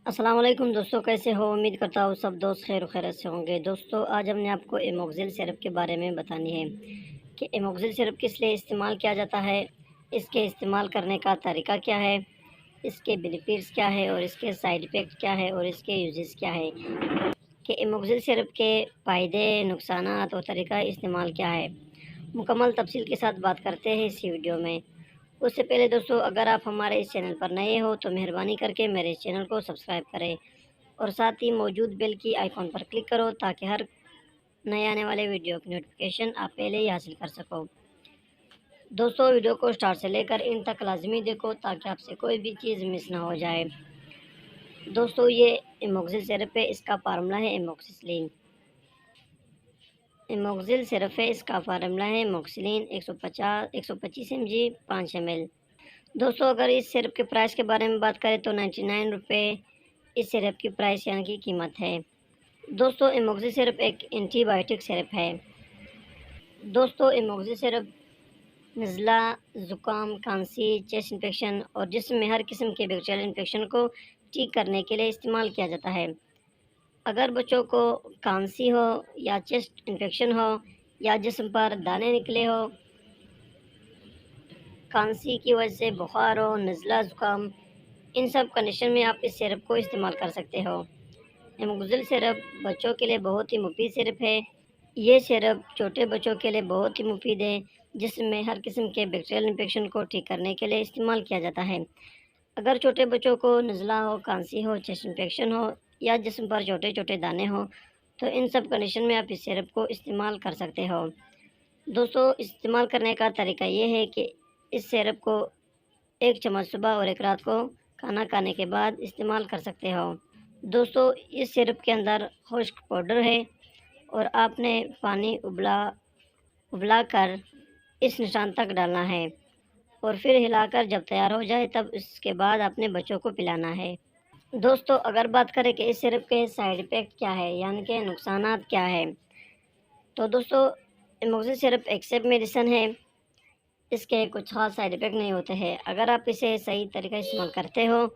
السلام علیکم دوستوں، کیسے ہو؟ امید کرتا ہوں سب دوست خیر و خیریت سے ہوں گے۔ دوستوں، آج ہم نے آپ کو ایموکسل سرپ کے بارے میں بتانی ہے کہ ایموکسل سرپ کس لیے استعمال کیا جاتا ہے، اس کے استعمال کرنے کا طریقہ کیا ہے، اس کے بینیفٹس کیا ہے اور اس کے سائیڈ ایفیکٹ کیا ہے اور اس کے یوزز کیا ہے، کہ ایموکسل سرپ کے فائدے، نقصانات اور طریقہ استعمال کیا ہے۔ مکمل تفصیل کے ساتھ بات کرتے ہیں اس ویڈیو میں۔ اس سے پہلے دوستو، اگر آپ ہمارے اس چینل پر نئے ہو تو مہربانی کر کے میرے اس چینل کو سبسکرائب کریں اور ساتھ ہی موجود بیل کی آئیکن پر کلک کرو تاکہ ہر نئے آنے والے ویڈیو کی نوٹیفیکیشن آپ پہلے ہی حاصل کر سکو۔ دوستو، ویڈیو کو سٹارٹ سے لے کر ان تک لازمی دیکھو تاکہ آپ سے کوئی بھی چیز مس نہ ہو جائے۔ دوستو، یہ ایموکسل سرپ ہے، اس کا فارمولا ہے ایموکسیسلین۔ ایموکسل سرپ ہے، اس کا فارمولا ہے ایموکسیلین 125 mg 5 ml۔ دوستو، اگر اس سرپ کے پرائس کے بارے میں بات کریں تو 99 روپے اس سرپ کی پرائس یعنی کہ قیمت ہے۔ دوستو، ایموکسل سرپ ایک اینٹی بائیوٹک سرپ ہے۔ دوستو، ایموکسل سرپ نزلہ، زکام، کھانسی، چیسٹ انفیکشن اور جسم میں ہر قسم کے بیکٹیریل انفیکشن کو ٹھیک کرنے کے لیے استعمال کیا جاتا ہے۔ اگر بچوں کو کھانسی ہو یا چیسٹ انفیکشن ہو یا جسم پر دانے نکلے ہو، کھانسی کی وجہ سے بخار ہو، نزلہ، زکام، ان سب کنڈیشن میں آپ اس سرپ کو استعمال کر سکتے ہو۔ ایموکسل سرپ بچوں کے لیے بہت ہی مفید سرپ ہے۔ یہ سرپ چھوٹے بچوں کے لیے بہت ہی مفید ہے، جسم میں ہر قسم کے بیکٹیریل انفیکشن کو ٹھیک کرنے کے لیے استعمال کیا جاتا ہے۔ اگر چھوٹے بچوں کو نزلہ ہو، کھانسی ہو، چیسٹ انفیکشن ہو یا جسم پر چھوٹے چھوٹے دانے ہوں تو ان سب کنڈیشن میں آپ اس سرپ کو استعمال کر سکتے ہو۔ دوستو، استعمال کرنے کا طریقہ یہ ہے کہ اس سرپ کو 1 چمچ صبح اور 1 رات کو کھانا کھانے کے بعد استعمال کر سکتے ہو۔ دوستو، اس سرپ کے اندر خشک پاؤڈر ہے اور آپ نے پانی ابلا کر اس نشان تک ڈالنا ہے اور پھر ہلا کر جب تیار ہو جائے تب اس کے بعد اپنے بچوں کو پلانا ہے۔ دوستو، اگر بات کریں کہ اس سرپ کے سائیڈ ایفیکٹ کیا ہے یعنی کہ نقصانات کیا ہے، تو دوستو، ایموکسل سرپ ایک سیف میڈیسن ہے، اس کے کچھ خاص سائیڈ ایفیکٹ نہیں ہوتے ہیں۔ اگر آپ اسے صحیح طریقہ استعمال کرتے ہو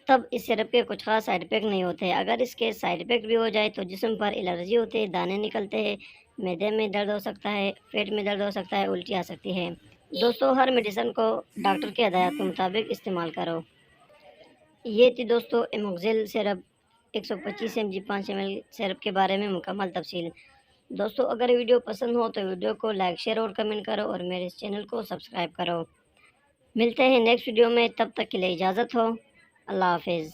تب اس سرپ کے کچھ خاص سائیڈ ایفیکٹ نہیں ہوتے ہیں۔ اگر اس کے سائیڈ ایفیکٹ بھی ہو جائے تو جسم پر الرجی ہوتی ہے، دانے نکلتے ہیں، معدے میں درد ہو سکتا ہے، پیٹ میں درد ہو سکتا ہے، الٹی آ سکتی ہے۔ دوستو، ہر میڈیسن کو ڈاکٹر کی ہدایات کے مطابق استعمال کرو۔ یہ تھی دوستو ایموکسل سرپ 125 mg 5 ml سرپ کے بارے میں مکمل تفصیل۔ دوستو، اگر ویڈیو پسند ہو تو ویڈیو کو لائک، شیئر اور کمنٹ کرو اور میرے اس چینل کو سبسکرائب کرو۔ ملتے ہیں نیکسٹ ویڈیو میں، تب تک کے لیے اجازت ہو۔ اللہ حافظ۔